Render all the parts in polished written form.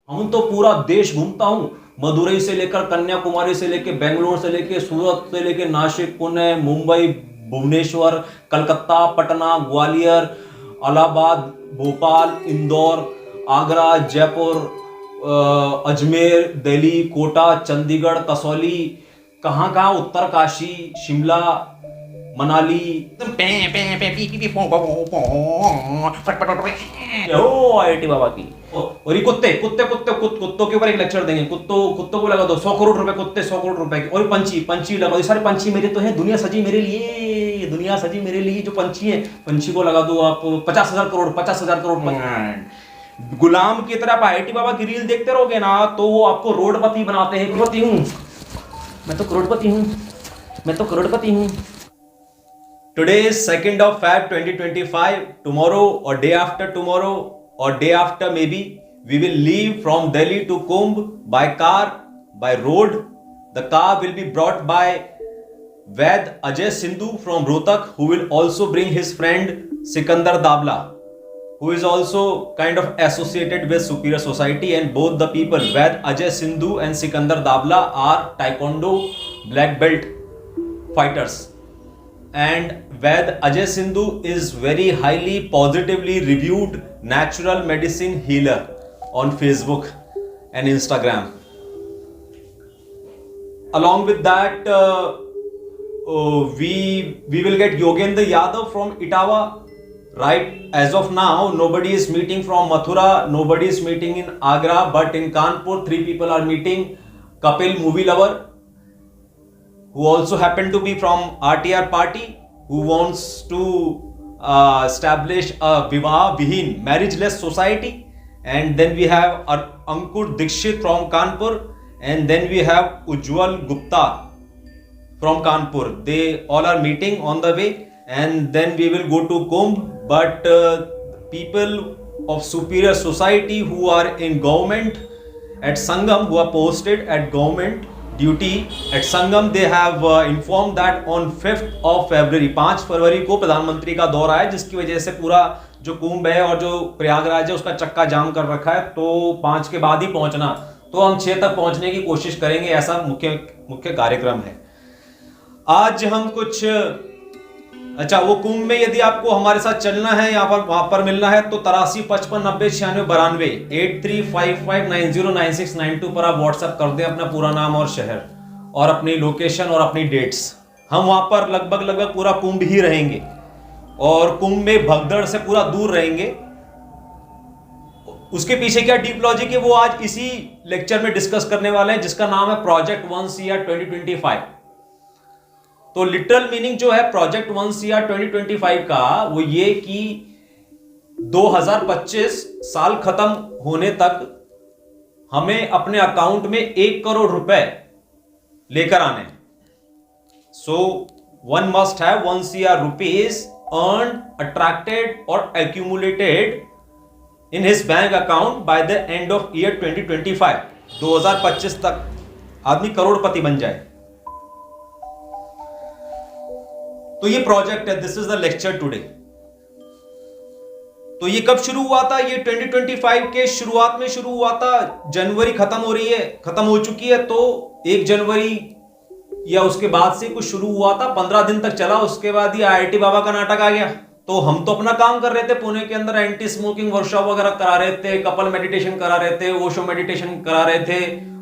हम तो पूरा देश घूमता हूँ, मदुरई से लेकर कन्याकुमारी से लेकर बेंगलोर से लेकर सूरत से लेकर नासिक, पुणे, मुंबई, भुवनेश्वर, कलकत्ता, पटना, ग्वालियर, इलाहाबाद, भोपाल, इंदौर, आगरा, जयपुर, अजमेर, दिल्ली, कोटा, चंडीगढ़, कसौली, कहाँ कहाँ, उत्तरकाशी, शिमला, मनाली। ओ आईआईटी बाबा की। और ये कुत्ते कुत्ते कुत्ते कुत्तों के ऊपर एक लेक्चर देंगे। कुत्तों को लगा दो 100 करोड़ रुपए, कुत्ते 100 करोड़ रुपए के। और पंछी पंछी लगा दो, सारे पंछी मेरे तो है, दुनिया सजी मेरे लिए, दुनिया सजी मेरे लिए। जो पंछी है, पंछी को लगा दो आप 50,000 करोड़, 50,000 करोड़। गुलाम की तरह आप आईआईटी बाबा की रील देखते रहोगे ना, तो वो आपको रोडपति बनाते हैं। करोड़पति हूं मैं, तो करोड़पति हूं मैं, तो करोड़पति हूं। Today is 2nd of Feb 2025. Tomorrow or day after tomorrow or day after maybe, we will leave from Delhi to Kumbh by car, by road. The car will be brought by Vaid Ajay Sindhu from Rohtak, who will also bring his friend Sikandar Dabla, who is also kind of associated with Superior Society. And both the people, Vaid Ajay Sindhu and Sikandar Dabla, are Taekwondo black belt fighters. And Vaid Ajay Sindhu is very highly positively reviewed natural medicine healer on Facebook and Instagram. Along with that, we will get Yogendra Yadav from Etawah. Right, as of now, nobody is meeting from Mathura, nobody is meeting in Agra, but in Kanpur, 3 people are meeting. Kapil, movie lover, who also happen to be from RTR party, who wants to establish a Vivah Vihin, marriageless society. And then we have Ankur Dikshit from Kanpur, and then we have Ujjwal Gupta from Kanpur. They all are meeting on the way, and then we will go to Kumbh. But people of Superior Society who are in government at Sangam, who are posted at government duty at Sangam, they have inform that on 5th of February, 5 फरवरी को प्रधानमंत्री का दौरा है, जिसकी वजह से पूरा जो कुंभ है और जो प्रयागराज है उसका चक्का जाम कर रखा है। तो 5 के बाद ही पहुंचना, तो हम 6 तक पहुंचने की कोशिश करेंगे, ऐसा मुख्य कार्यक्रम है। आज हम कुछ अच्छा, वो कुंभ में यदि आपको हमारे साथ चलना है, वहां पर मिलना है, तो 83 55 90 96 92 8355909692 पर आप व्हाट्सएप कर दें अपना पूरा नाम और शहर और अपनी लोकेशन और अपनी डेट्स। हम वहां पर लगभग पूरा कुंभ ही रहेंगे और कुंभ में भगदड़ से पूरा दूर रहेंगे। उसके पीछे क्या डीप लॉजिक है, वो आज इसी लेक्चर में डिस्कस करने वाले हैं, जिसका नाम है प्रोजेक्ट 1 CR 2025। तो लिटरल मीनिंग जो है प्रोजेक्ट 1 CR 2025 का, वो ये कि 2025 साल खत्म होने तक हमें अपने अकाउंट में 1 करोड़ रुपए लेकर आने। So one must have 1 CR rupees earn, attracted और accumulated in his bank account by the end of year 2025। 2025 तक आदमी करोड़पति बन जाए। तो ये प्रोजेक्ट है, this is the lecture today. तो ये कब शुरू हुआ था? ये 2025 के शुरुआत में शुरू हुआ था। जनवरी खत्म हो चुकी है, तो 1 जनवरी या उसके बाद से कुछ शुरू हुआ था, 15 दिन तक चला। उसके बाद ही आईआईटी बाबा का नाटक आ गया। तो हम तो अपना काम कर रहे थे, पुणे के अंदर एंटी स्मोकिंग वर्कशॉप वगैरह करा रहे थे, कपल मेडिटेशन करा रहे थे, ओशो मेडिटेशन करा रहे थे,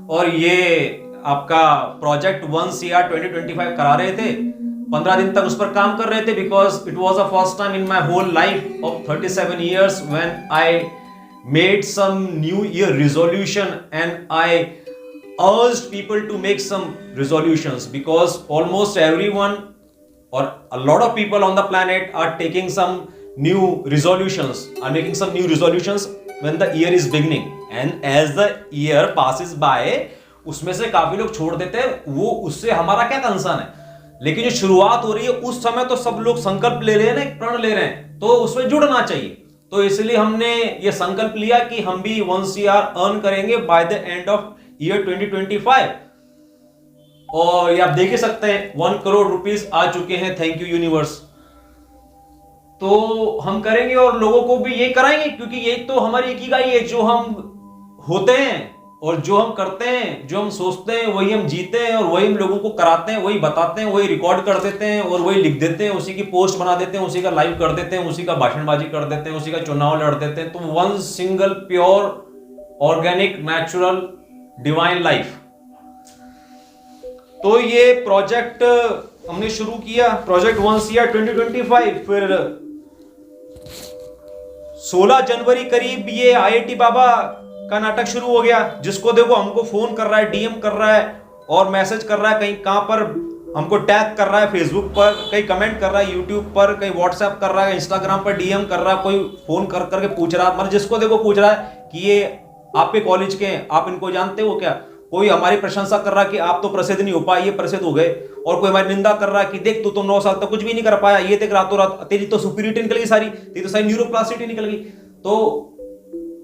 और ये आपका प्रोजेक्ट 1 CR 2025 करा रहे थे। 15 दिन तक उस पर काम कर रहे थे, because it was the first time in my whole life of 37 years when I made some new year resolution, and I urged people to make some resolutions, because almost everyone or a lot of people on the planet are taking some new resolutions, are making some new resolutions when the year is beginning, and as the year passes by उसमें से काफी लोग छोड़ देते हैं। वो उससे हमारा क्या कंसर्न है, लेकिन जो शुरुआत हो रही है उस समय तो सब लोग संकल्प ले रहे हैं ना, एक प्रण ले रहे हैं, तो उसमें जुड़ना चाहिए। तो इसलिए हमने ये संकल्प लिया कि हम भी 1 CR अर्न करेंगे bye the end of year 2025। और ये आप देख ही सकते हैं 1 करोड़ रुपीस आ चुके हैं। Thank you universe. तो हम करेंगे और लोगों को भी ये कराएंगे, क्योंकि ये तो हमारी इकिगाई है, जो हम होते हैं और जो हम करते हैं, जो हम सोचते हैं, वही हम जीते हैं और वही हम लोगों को कराते हैं, वही बताते हैं, वही रिकॉर्ड कर देते हैं और वही लिख देते हैं, उसी की पोस्ट बना देते हैं, उसी का लाइव कर देते हैं, उसी का भाषणबाजी कर देते हैं, उसी का चुनाव लड़ देते हैं। तो one single pure organic natural divine life. तो ये प्रोजेक्ट हमने शुरू किया, प्रोजेक्ट 1CR 2025। फिर 16 जनवरी करीब ये IIT बाबा का नाटक शुरू हो गया। जिसको देखो हमको फोन कर रहा है, DM कर रहा है और मैसेज कर रहा है, कहीं कहां पर हमको टैग कर रहा है फेसबुक पर, कहीं कमेंट कर रहा है यूट्यूब पर, कहीं व्हाट्सएप कर रहा है, इंस्टाग्राम पर DM कर रहा है, कोई फोन कर करके पूछ रहा है, मतलब जिसको देखो पूछ रहा है कि ये आपके कॉलेज के हैं, आप इनको जानते हो क्या। कोई हमारी प्रशंसा कर रहा है कि आप तो प्रसिद्ध नहीं हो पाए, ये प्रसिद्ध हो गए। और कोई हमारी निंदा कर रहा है कि देख तू तो 9 साल तक कुछ भी नहीं कर पाया, ये देख रातों रात तेरी तो सुपीरियरिटी निकल गई, सारी तेरी तो सारी न्यूरोप्लास्टिसिटी निकल गई। तो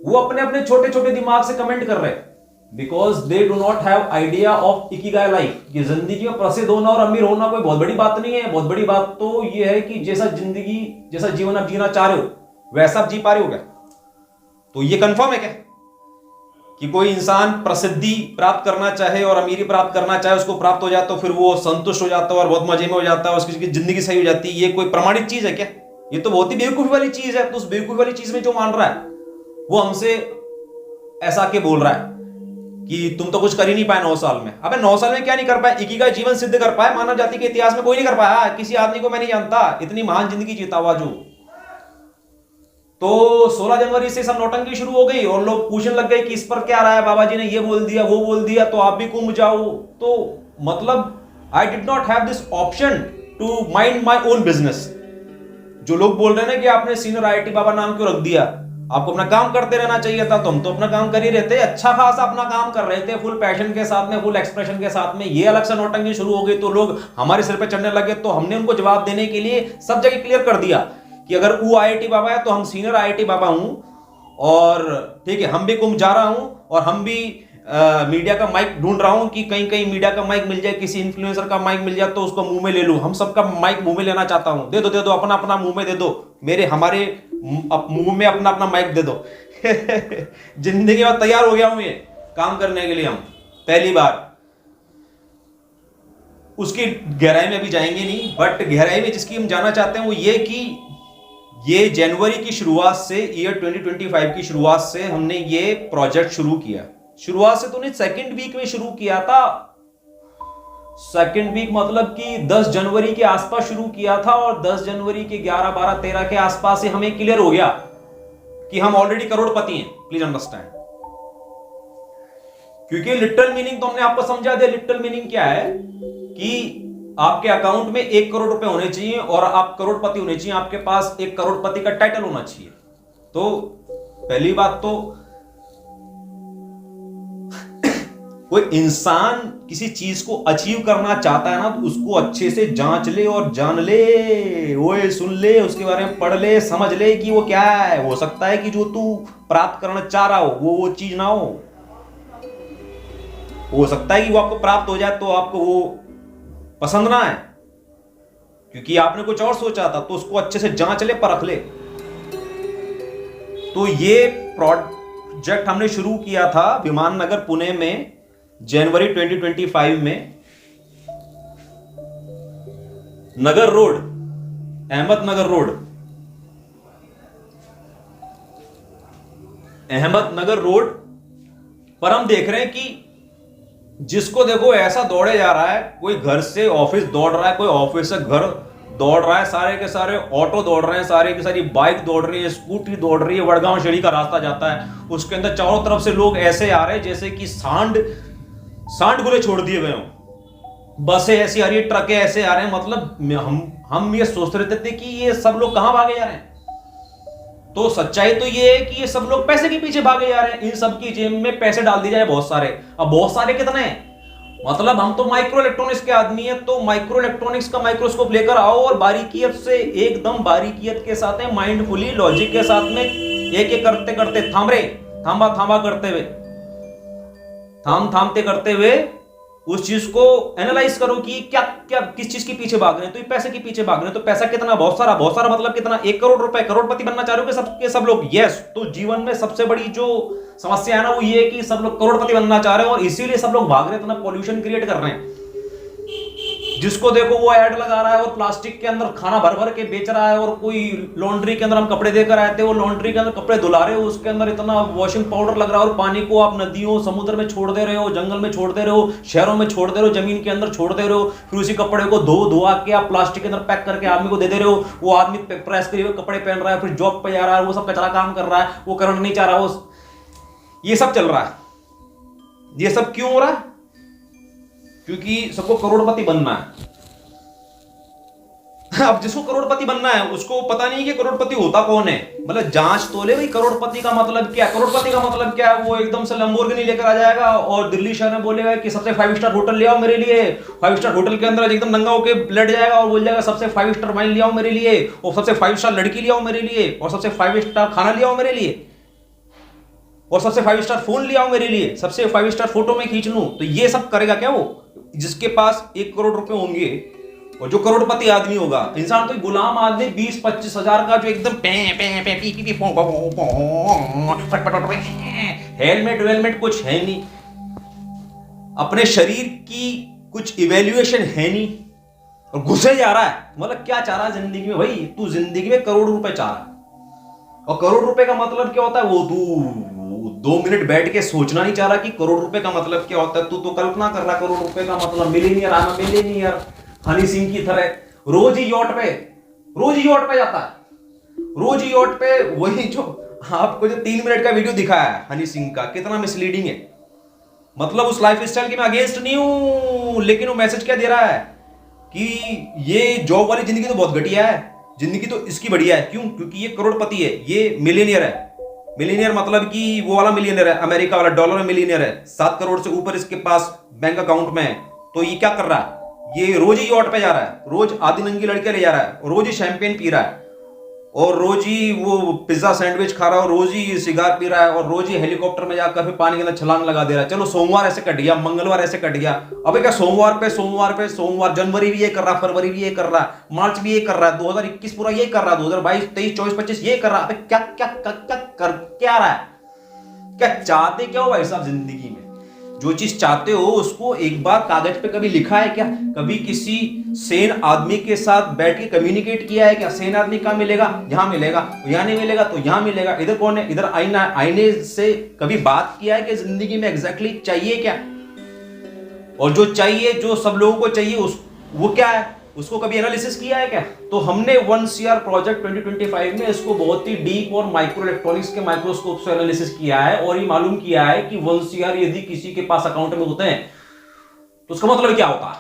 वो अपने अपने छोटे छोटे दिमाग से कमेंट कर रहे हैं, because they do not have idea of Ikigai life, कि जिंदगी में प्रसिद्ध होना और अमीर होना कोई बहुत बड़ी बात नहीं है। बहुत बड़ी बात तो ये है कि जैसा जिंदगी, जैसा जीवन आप जीना चाह रहे हो वैसा आप जी पा रहे हो क्या। तो ये कंफर्म है क्या कि कोई इंसान प्रसिद्धि प्राप्त करना चाहे और अमीरी प्राप्त करना चाहे, उसको प्राप्त हो जाए तो फिर वो संतुष्ट हो जाता है और बहुत मजे में हो जाता है, उसकी जिंदगी सही हो जाती है। ये कोई प्रमाणित चीज है क्या? ये तो बहुत ही बेवकूफी वाली चीज है। तो उस बेवकूफी वाली चीज में जो मान रहा है वो हमसे ऐसा के बोल रहा है कि तुम तो कुछ कर ही नहीं पाए 9 साल में। अबे 9 साल में क्या नहीं कर पाए? इकिगाई जीवन सिद्ध कर पाए। मानव जाति के इतिहास में कोई नहीं कर पाया। किसी आदमी को मैं नहीं जानता इतनी महान जिंदगी जीता हुआ जो। तो 16 जनवरी से सब नौटंकी शुरू हो गई और लोग पूछने लग गए कि इस पर क्या रहा है, बाबा जी ने ये बोल दिया वो बोल दिया तो आप भी कुंभ जाओ। तो मतलब I did not have this option to mind my own business. जो लोग बोल रहे हैं ना कि आपने सीनियर IIT बाबा नाम क्यों रख दिया, आपको अपना काम करते रहना चाहिए था, तो हम तो अपना काम कर ही रहते, अच्छा खासा अपना काम कर रहे थे, फुल पैशन के साथ में, फुल एक्सप्रेशन के साथ में। ये अलग से नौटंकी शुरू हो गई तो लोग हमारे सिर पे चढ़ने लगे। तो हमने उनको जवाब देने के लिए सब जगह क्लियर कर दिया कि अगर वो IIT बाबा है तो हम सीनियर IIT बाबा हूं, और ठीक है हम भी कुंभ जा रहा हूं, और हम भी मीडिया का माइक ढूंढ रहा हूं कि कहीं कहीं मीडिया का माइक मिल जाए, किसी इन्फ्लुएंसर का माइक मिल जाए तो उसको मुंह में ले लूं। हम सबका माइक मुंह में लेना चाहता हूं। दे दो अपना अपना मुंह में दे दो, हमारे मुंह में अपना अपना माइक दे दो। जिंदगी में तैयार हो गया हूं ये काम करने के लिए। हम पहली बार उसकी गहराई में भी जाएंगे नहीं, बट गहराई में जिसकी हम जाना चाहते हैं वो ये कि ये जनवरी की शुरुआत से, ईयर 2025 की शुरुआत से हमने ये प्रोजेक्ट शुरू किया। शुरुआत से तो नहीं, सेकंड वीक में शुरू किया था। सेकंड वीक मतलब कि 10 जनवरी के आसपास शुरू किया था, और 10 जनवरी के 11, 12, 13 के आसपास से हमें क्लियर हो गया कि हम ऑलरेडी करोड़पति हैं। प्लीज अंडरस्टैंड, क्योंकि लिटरल मीनिंग तो हमने आपको समझा दिया। लिटरल मीनिंग क्या है कि आपके अकाउंट में 1 करोड़ रुपए होने चाहिए और आप करोड़पति होने चाहिए, आपके पास 1 करोड़पति का टाइटल होना चाहिए। तो पहली बात तो कोई इंसान किसी चीज को अचीव करना चाहता है ना, तो उसको अच्छे से जांच ले और जान ले, ओए सुन ले, उसके बारे में पढ़ ले, समझ ले कि वो क्या है। हो सकता है कि जो तू प्राप्त करना चाह रहा हो वो चीज ना हो सकता है कि वो आपको प्राप्त हो जाए तो आपको वो पसंद ना है, क्योंकि आपने कुछ और सोचा था। तो उसको अच्छे से जांच ले, परख ले। तो ये प्रोजेक्ट हमने शुरू किया था विमान नगर पुणे में जनवरी 2025 में। Nagar road, Ahmednagar road, Ahmednagar road पर हम देख रहे हैं कि जिसको देखो ऐसा दौड़े जा रहा है। कोई घर से ऑफिस दौड़ रहा है, कोई ऑफिस से घर दौड़ रहा है, सारे के सारे ऑटो दौड़ रहे हैं, सारे की सारी बाइक दौड़ रही है, स्कूटी दौड़ रही है। वडगांव शेड़ी का रास्ता जाता है, उसके अंदर चारों तरफ से लोग ऐसे आ रहे हैं जैसे कि सांड गुले छोड़ दिए गए हों। बसें ऐसी आ रही है, ट्रकें ऐसे आ रहे हैं। मतलब हम ये सोच रहे थे कि ये सब लोग कहां भागे जा रहे हैं। तो सच्चाई तो ये है कि ये सब लोग पैसे के पीछे भागे जा रहे हैं। इन सब की जेब में पैसे डाल दिए जाए बहुत सारे। अब बहुत सारे कितने हैं? मतलब हम तो माइक्रो इलेक्ट्रॉनिक्स के आदमी है, तो माइक्रो इलेक्ट्रॉनिक्स का माइक्रोस्कोप लेकर आओ और बारीकियत से, एकदम बारीकियत के साथ में, माइंडफुली, लॉजिक के साथ में एक एक करते करते, थामते करते हुए उस चीज को एनालाइज करो कि क्या क्या किस चीज के पीछे भाग रहे हैं। तो ये पैसे के पीछे भाग रहे हैं। तो पैसा कितना? बहुत सारा मतलब कितना? 1 करोड़ रुपए। करोड़पति बनना चाह रहे हो कि सब लोग? यस। तो जीवन में सबसे बड़ी जो समस्या है ना वो ये है कि सब लोग करोड़पति बनना चाह रहे हैं और इसीलिए सब लोग भाग रहे हैं, इतना पॉल्यूशन क्रिएट कर रहे हैं। जिसको देखो वो ऐड लगा रहा है और प्लास्टिक के अंदर खाना भर भर के बेच रहा है, और कोई लॉन्ड्री के अंदर हम कपड़े देकर आए थे, वो लॉन्ड्री के अंदर कपड़े धुला रहे हो, उसके अंदर इतना वॉशिंग पाउडर लग रहा है, और पानी को आप नदियों समुद्र में छोड़ दे रहे हो, जंगल में छोड़ दे रहे हो, शहरों में छोड़ दे रहे हो, जमीन के अंदर छोड़ दे रहे हो। फिर उसी कपड़े को धुआ के आप प्लास्टिक के अंदर पैक करके आदमी को दे रहे हो। वो आदमी प्रेस करे हुए कपड़े पहन रहा है, फिर जॉब पे जा रहा है, वो सब कचरा काम कर रहा है, वो करना नहीं चाह रहा। वो ये सब चल रहा है। ये सब क्यों हो रहा है? क्योंकि सबको करोड़पति बनना है। अब जिसको करोड़पति बनना है उसको पता नहीं कि करोड़पति होता कौन है। मतलब जांच तो ले भाई, करोड़पति का मतलब क्या? करोड़पति का मतलब क्या है? वो एकदम से लंबोर्गिनी लेकर आ जाएगा और दिल्ली शहर में बोलेगा कि सबसे 5 स्टार होटल ले आओ मेरे लिए। 5 स्टार होटल के अंदर एकदम नंगा होके लेट जाएगा और बोल जाएगा सबसे 5 स्टार वाइन ले आओ मेरे लिए, और सबसे 5 स्टार लड़की ले आओ मेरे लिए, और सबसे 5 स्टार खाना ले आओ मेरे लिए, और सबसे 5 स्टार फोन ले आओ मेरे लिए, सबसे 5 स्टार फोटो में खींच लूं। तो ये सब करेगा क्या वो? जिसके पास 1 करोड़ रुपए होंगे और जो करोड़पति आदमी होगा। इंसान तो गुलाम आदमी 20-25 हजार का जो एकदम हेलमेट कुछ है नहीं, अपने शरीर की कुछ इवेल्युएशन है नहीं, और घुसे जा रहा है। मतलब क्या चाह रहा है जिंदगी में भाई? तू जिंदगी में करोड़ रुपए चाह रहा है, और करोड़ रुपए का मतलब क्या होता है वो तू 2 मिनट बैठ के सोचना नहीं चाह रहा कि करोड़ रुपए का मतलब क्या होता है। तू तो कल्पना कर रहा करोड़ रुपए का मतलब मिलीनियर आना, मिलीनियर हनी सिंह की तरह रोज ही यॉट पे जाता है, रोज ही यॉट पे। वही जो आपको जो 3 मिनट का वीडियो दिखाया है हनी सिंह का, कितना मिसलीडिंग है। मतलब उस लाइफ स्टाइल के मैं अगेंस्ट नहीं हूं, लेकिन वो मैसेज क्या दे रहा है कि ये जॉब वाली जिंदगी तो बहुत घटिया है, जिंदगी तो इसकी बढ़िया है। क्यों? क्योंकि ये करोड़पति है, ये मिलीनियर है। मिलीनियर मतलब कि वो वाला मिलीनियर है, अमेरिका वाला, डॉलर में मिलीनियर है। 7 करोड़ से ऊपर इसके पास बैंक अकाउंट में है। तो ये क्या कर रहा है? ये रोज ही यॉट पे जा रहा है, रोज आधी नंगी लड़कियां ले जा रहा है, रोज ही शैंपेन पी रहा है, और रोज ही वो पिज्जा सैंडविच खा रहा है, और रोज ही सिगार पी रहा है, और रोज ही हेलीकॉप्टर में जाकर फिर पानी के अंदर छलांग लगा दे रहा है। चलो सोमवार ऐसे कट गया, मंगलवार ऐसे कट गया। अबे क्या सोमवार जनवरी भी ये कर रहा, फरवरी भी ये कर रहा, मार्च भी ये कर रहा है, 2021 पूरा ये कर रहा है, 2022, 23, 24, 25 ये कर रहा है। क्या क्या कर क्या रहा है? क्या चाहते क्या हो भाई साहब जिंदगी में? जो चीज चाहते हो उसको एक बार कागज पे कभी लिखा है क्या? कभी किसी सेन आदमी के साथ बैठ के कम्युनिकेट किया है क्या? सेन आदमी कहां मिलेगा? यहां मिलेगा। यहां नहीं मिलेगा तो यहां मिलेगा। इधर कौन है? इधर आईना। आईने से कभी बात किया है कि जिंदगी में एग्जैक्टली चाहिए क्या, और जो चाहिए, जो सब लोगों को चाहिए वो क्या है? उसको कभी एनालिसिस किया है क्या? तो हमने 1 CR प्रोजेक्ट 2025 में इसको बहुत ही डीप और माइक्रो इलेक्ट्रॉनिक्स के माइक्रोस्कोप से एनालिसिस किया है, और ये मालूम किया है कि 1 CR यदि किसी के पास अकाउंट में होते हैं तो उसका मतलब क्या होता है?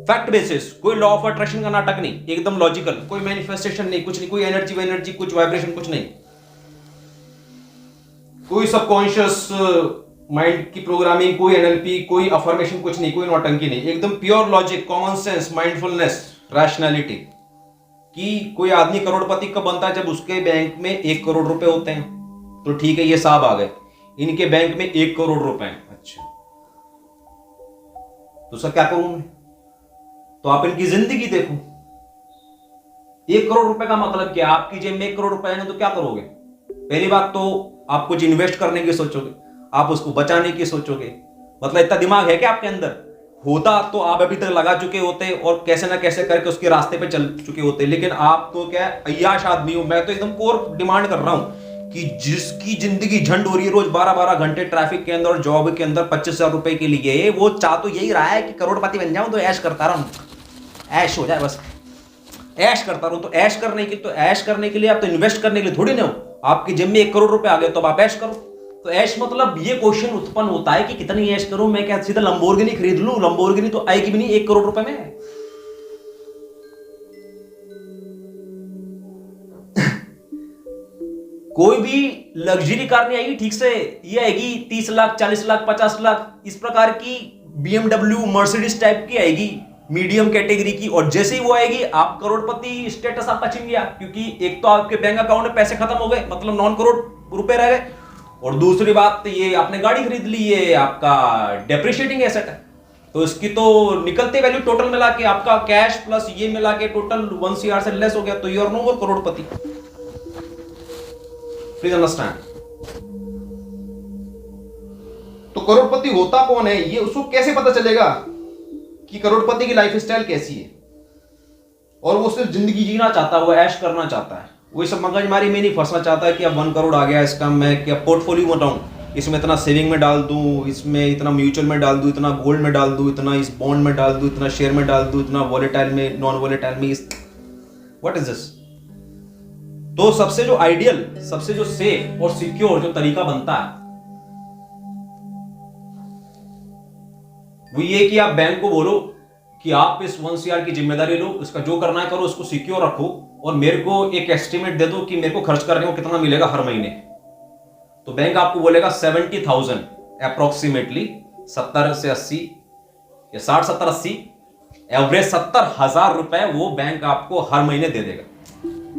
फैक्ट बेसिस, कोई लॉ ऑफ अट्रैक्शन का नाटक नहीं, एकदम लॉजिकल, कोई मैनिफेस्टेशन नहीं, कुछ नहीं, कोई एनर्जी कुछ वाइब्रेशन कुछ नहीं, कोई सबकॉन्शियस माइंड की प्रोग्रामिंग, कोई एनएलपी, कोई अफर्मेशन कुछ नहीं, कोई नौटंकी नहीं, एकदम pure logic, common sense, mindfulness, rationality. कि कोई आदमी करोड़पति कब बनता है? जब उसके बैंक में 1 करोड़ रुपए होते हैं। तो ठीक है, ये साहब आ गए, इनके बैंक में 1 करोड़ रुपए हैं। अच्छा, तो सर क्या करूं मैं? तो आप इनकी जिंदगी देखो। 1 करोड़ रुपए का मतलब क्या? आपकी जेब में 1 करोड़ रुपए है तो क्या करोगे? पहली बात तो आप कुछ इन्वेस्ट करने की सोचोगे, आप उसको बचाने की सोचोगे। मतलब इतना दिमाग है क्या आपके अंदर? होता तो आप अभी तक लगा चुके होते और कैसे ना कैसे करके उसके रास्ते पे चल चुके होते। लेकिन आप तो क्या अय्याश आदमी हो। मैं तो एकदम कोर डिमांड कर रहा हूं कि जिसकी जिंदगी झंड हो रही है रोज 12-12 घंटे ट्रैफिक के अंदर और जॉब के अंदर 25,000 रुपए के लिए, वो चाह तो यही रहा है कि करोड़पति बन जाऊं, तो ऐश करता रहूं, ऐश हो जाए बस, ऐश करता रहूं। तो ऐश करने के लिए आप तो इन्वेस्ट करने के लिए थोड़ी ना हो। आपकी जेब में 1 करोड़ रुपए आ गए तो आप ऐश करो। तो ऐश मतलब ये क्वेश्चन उत्पन्न होता है कि कितनी ऐश करूं मैं? क्या सीधा लंबोर्गिनी खरीद लूं? लंबोर्गिनी तो आएगी भी नहीं 1 करोड़ रुपए में। कोई भी लग्जरी कार नहीं आएगी ठीक से, ये आएगी 30 लाख, 40 लाख, 50 लाख, इस प्रकार की BMW, मर्सिडीज टाइप की आएगी, मीडियम कैटेगरी की। और जैसे ही वो आएगी आप करोड़पति स्टेटस आपका छिन गया, क्योंकि एक तो आपके बैंक अकाउंट में पैसे खत्म हो गए, मतलब 9 करोड़ रुपए रह गए, और दूसरी बात ये आपने गाड़ी खरीद ली, ये आपका डेप्रिशिएटिंग एसेट है। तो इसकी तो निकलती वैल्यू टोटल मिला के आपका कैश प्लस ये मिला के टोटल 1 CR से लेस हो गया, तो यू आर नो मोर करोड़पति। Please understand. तो करोड़पति होता कौन है, ये उसको कैसे पता चलेगा कि करोड़पति की लाइफ स्टाइल कैसी है? और वो सिर्फ जिंदगी जीना चाहता है, वो ऐश करना चाहता है, वो सब मगजमारी में नहीं फंसना चाहता है कि अब 1 करोड़ आ गया इसका मैं क्या पोर्टफोलियो बनाऊं, इसमें इतना सेविंग में डाल दूं, इसमें इतना म्यूचुअल में डाल दूं, इतना गोल्ड में डाल दूं, इतना इस बॉन्ड में डाल दूं, इतना शेयर में डाल दूं, इतना वॉलेटाइल में, नॉन वॉलेटाइल में, व्हाट इज दिस? तो सबसे जो आइडियल, सबसे जो सेफ और सिक्योर जो तरीका बनता है वो ये कि आप बैंक को बोलो कि आप इस 1 CR की जिम्मेदारी लो, इसका जो करना है करो, उसको सिक्योर रखो और मेरे को एक एस्टिमेट दे दो कि मेरे को खर्च करने को कितना मिलेगा हर महीने। तो बैंक आपको बोलेगा 70,000 अप्रोक्सीमेटली, 70 से 80 या 60, 70, 80, एवरेज 70,000 रुपए वो बैंक आपको हर महीने दे देगा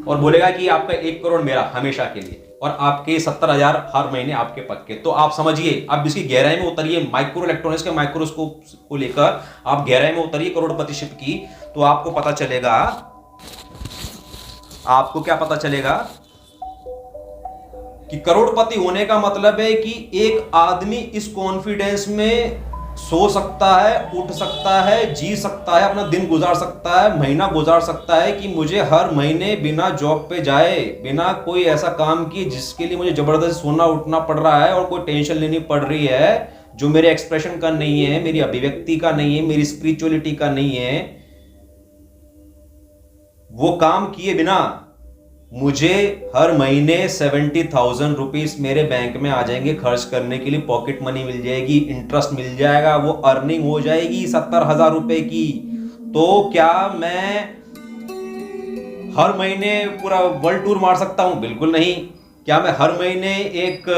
और बोलेगा कि आपका 1 करोड़ मेरा हमेशा के लिए, और आपके 70,000 हर महीने आपके पक्के। तो आप समझिए, आप इसकी गहराई में उतरिए, माइक्रो इलेक्ट्रॉनिक्स के माइक्रोस्कोप को लेकर आप गहराई में उतरिए करोड़पतिशिप की, तो आपको पता चलेगा, आपको क्या पता चलेगा कि करोड़पति होने का मतलब है कि एक आदमी इस कॉन्फिडेंस में सो सकता है, उठ सकता है, जी सकता है, अपना दिन गुजार सकता है, महीना गुजार सकता है कि मुझे हर महीने बिना जॉब पे जाए, बिना कोई ऐसा काम किए जिसके लिए मुझे जबरदस्त सोना उठना पड़ रहा है और कोई टेंशन लेनी पड़ रही है जो मेरे एक्सप्रेशन का नहीं है, मेरी अभिव्यक्ति का नहीं है, मेरी स्पिरिचुअलिटी का नहीं है, वो काम किए बिना मुझे हर महीने 70,000 रुपीज मेरे बैंक में आ जाएंगे खर्च करने के लिए, पॉकेट मनी मिल जाएगी, इंटरेस्ट मिल जाएगा, वो अर्निंग हो जाएगी 70,000 रुपए की। तो क्या मैं हर महीने पूरा वर्ल्ड टूर मार सकता हूं? बिल्कुल नहीं। क्या मैं हर महीने एक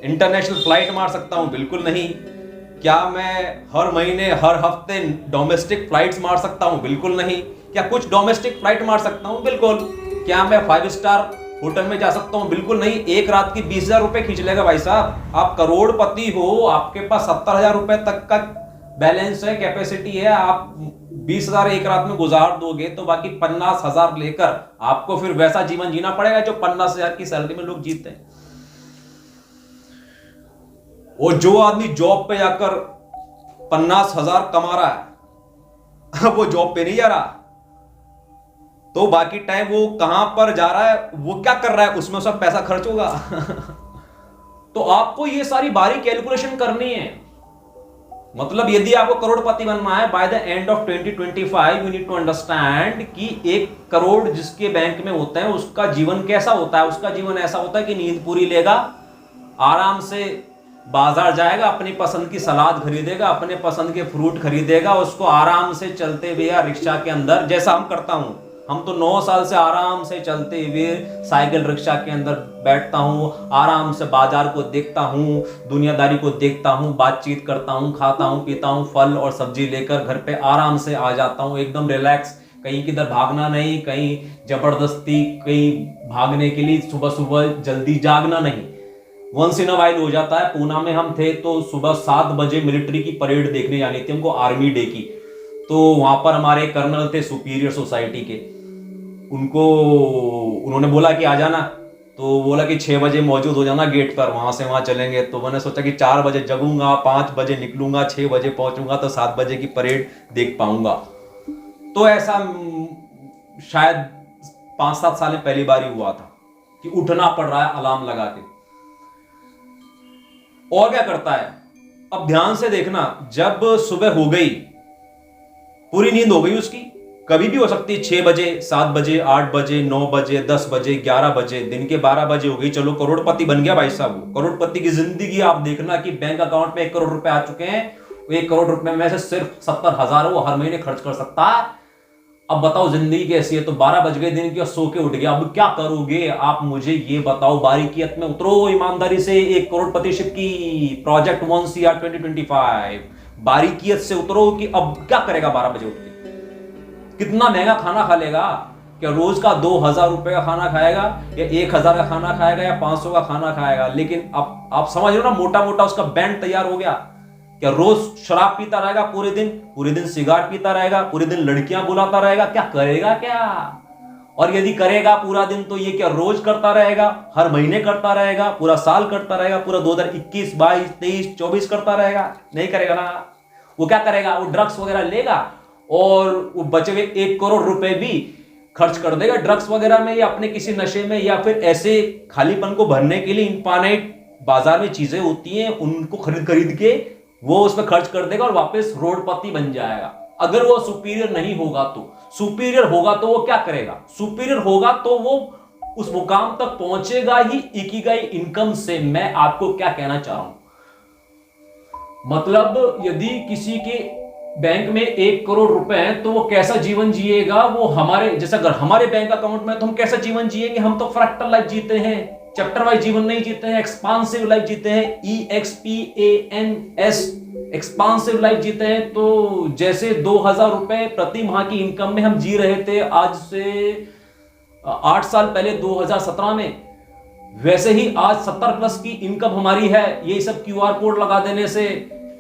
इंटरनेशनल फ्लाइट मार सकता हूं? बिल्कुल नहीं। क्या मैं हर महीने, हर हफ्ते डोमेस्टिक फ्लाइट्स मार सकता हूं? बिल्कुल नहीं। क्या कुछ डोमेस्टिक फ्लाइट मार सकता हूं? बिल्कुल। क्या मैं 5 स्टार होटल में जा सकता हूं? बिल्कुल नहीं। एक रात की 20,000 रुपए खींच लेगा भाई साहब। आप करोड़पति हो, आपके पास 70,000 रुपए तक का बैलेंस है, कैपेसिटी है, आप 20,000 एक रात में गुजार दोगे तो बाकी 50,000 लेकर आपको फिर वैसा जीवन जीना पड़ेगा जो 50,000 की सैलरी में लोग जीते हैं। और जो आदमी जॉब पे जाकर 50,000 कमा रहा है वो जॉब पे नहीं जा रहा, तो बाकी टाइम वो कहां पर जा रहा है, वो क्या कर रहा है, उसमें सब पैसा खर्च होगा। तो आपको ये सारी बारी कैलकुलेशन करनी है। मतलब यदि आपको करोड़पति बनना है by the end of 2025, you need to understand कि 1 करोड़ जिसके बैंक में होता है उसका जीवन कैसा होता है। उसका जीवन ऐसा होता है कि नींद पूरी लेगा, आराम से बाजार जाएगा, अपनी पसंद की सलाद खरीदेगा, अपने पसंद के फ्रूट खरीदेगा, उसको आराम से चलते हुए या रिक्शा के अंदर, जैसा हम करता हूं, हम तो 9 साल से आराम से चलते हुए साइकिल रिक्शा के अंदर बैठता हूं, आराम से बाजार को देखता हूं, दुनियादारी को देखता हूं, बातचीत करता हूं, खाता हूं, पीता हूं, फल और सब्जी लेकर घर पे आराम से आ जाता हूं, एकदम रिलैक्स, कहीं किधर भागना नहीं, कहीं जबरदस्ती कहीं भागने के लिए सुबह सुबह जल्दी जागना नहीं। वंस इन अ वाइल हो जाता है। पूना में हम थे तो सुबह 7 बजे मिलिट्री की परेड देखने जानी थी हमको, आर्मी डे की। तो वहां पर हमारे कर्नल थे सुपीरियर सोसाइटी के, उन्होंने बोला कि आ जाना, तो बोला कि 6 बजे मौजूद हो जाना गेट पर, वहां से वहां चलेंगे। तो मैंने सोचा कि 4 बजे जगूंगा, 5 बजे निकलूंगा, 6 बजे पहुंचूंगा तो 7 बजे की परेड देख पाऊंगा। तो ऐसा शायद 5-7 साल में पहली बार ही हुआ था कि उठना पड़ रहा है अलार्म लगा के। और क्या करता है, अब ध्यान से देखना, जब सुबह हो गई, पूरी नींद हो गई उसकी, कभी भी हो सकती है 6 बजे, 7 बजे, 8 बजे, 9 बजे, 10 बजे, 11 बजे, दिन के 12 बजे हो गई, चलो करोड़पति बन गया भाई साहब। करोड़पति की जिंदगी आप देखना कि बैंक अकाउंट में 1 करोड़ रुपए आ चुके हैं, 1 करोड़ रुपए में से सिर्फ 70,000 वो हर महीने खर्च कर सकता है। अब बताओ जिंदगी कैसी है। तो 12 बज गए दिन की, सो के उठ गया, अब क्या करोगे आप मुझे ये बताओ। बारीकियत में उतरो ईमानदारी से। 1 करोड़पतिशिप की प्रोजेक्ट 1 CR 2025 बारीकियत से उतरो कि अब क्या करेगा 12 बजे उठ के। कितना महंगा खाना खा लेगा? क्या रोज का 2,000 रुपए का खाना खाएगा, या 1,000 का खाना खाएगा, या 500 का खाना खाएगा? लेकिन अब आप समझ रहे हो ना, मोटा मोटा उसका बैंड तैयार हो गया क्या रोज शराब पीता रहेगा पूरे दिन सिगारेट पीता रहेगा, पूरे दिन लड़कियां बुलाता रहेगा, क्या करेगा क्या? और यदि करेगा पूरा दिन तो ये क्या रोज करता रहेगा, हर महीने करता रहेगा, पूरा साल करता रहेगा, पूरा 2021, 22, 23, 24 करता रहेगा? नहीं करेगा ना। वो क्या करेगा, वो ड्रग्स वगैरह लेगा और वो बचे हुए 1 करोड़ रुपए भी खर्च कर देगा ड्रग्स वगैरह में या अपने किसी नशे में, या फिर ऐसे खालीपन को भरने के लिए इनफाइनाइट बाजार में चीजें होती हैं उनको खरीद के वो उसमें खर्च कर देगा और वापस रोडपति बन जाएगा। अगर वो सुपीरियर नहीं होगा तो, सुपीरियर होगा तो वो क्या करेगा, सुपीरियर होगा तो वो उस मुकाम तक पहुंचेगा ही इकिगाई इनकम से। मैं आपको क्या कहना चाह रहा हूं, मतलब यदि किसी के बैंक में 1 करोड़ रुपए हैं तो वो कैसा जीवन जिएगा, वो हमारे जैसा अगर हमारे बैंक अकाउंट में तो हम कैसा जीवन जिएंगे, हम तो फ्रैक्टल लाइफ जीते हैं, चैप्टर वाइज जीवन नहीं जीते हैं, एक्सपांसिव लाइफ जीते हैं, EXPANS एक्सपांसिव लाइफ जीते हैं। तो जैसे 2000 रुपए प्रति माह की इनकम में हम जी रहे थे आज से 8 साल पहले 2017 में, वैसे ही आज 70 प्लस की इनकम हमारी है। ये सब QR कोड लगा देने से,